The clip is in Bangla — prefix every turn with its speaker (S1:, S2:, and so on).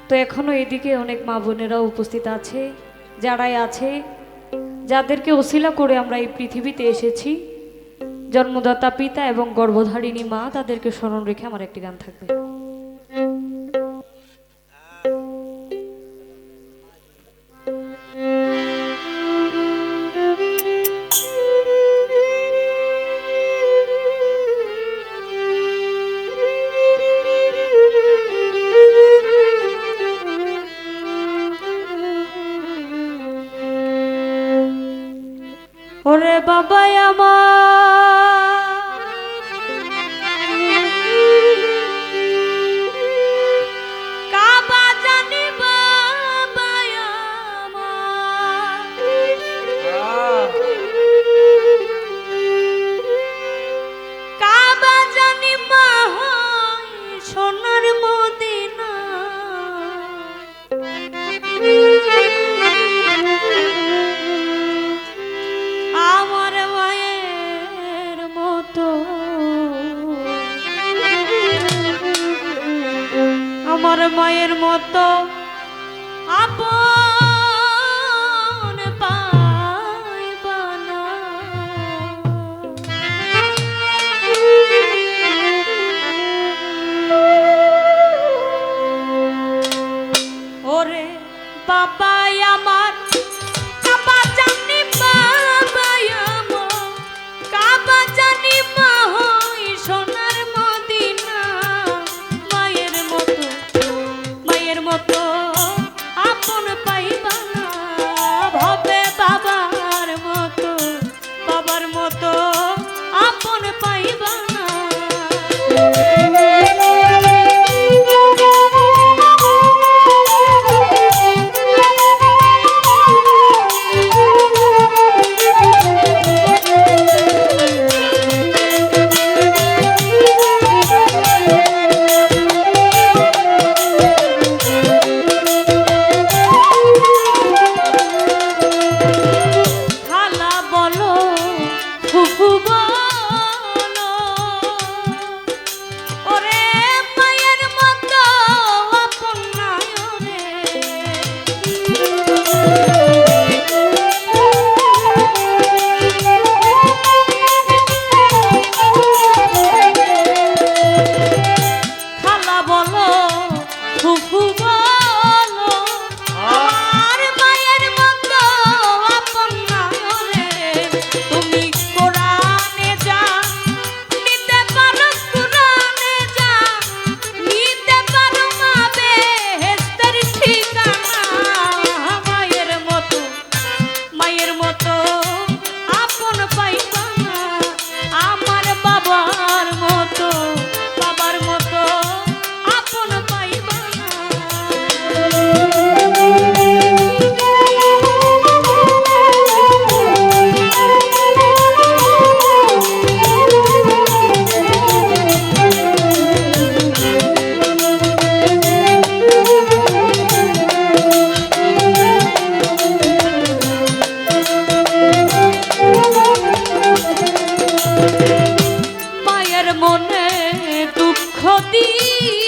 S1: তো এখনো এদিকে অনেক মা বোনেরাও উপস্থিত আছে, যারাই আছে, যাদেরকে ওসিলা করে আমরা এই পৃথিবীতে এসেছি, জন্মদাতা পিতা এবং গর্ভধারিণী মা, তাদেরকে স্মরণ রেখে আমার একটি গান থাকবে। ওরে বাবা আমার, কাবা জানি বাবা আমার, কাবা জানি মা হয় সোনার মদিনা, আমার মায়ের মতো, আমার মায়ের মতো আপন পাইবা না। ওরে বাবা আমার, কাবা জানি বাবা আমার, কাবা জানি মা হয় সোনার মদিনা, মায়ের মতো, মায়ের মতো আপন পাইবা না, ভাবে বাবার মতো, বাবার মতো আপন পাইবা না। মনে দুঃখ দিয়ে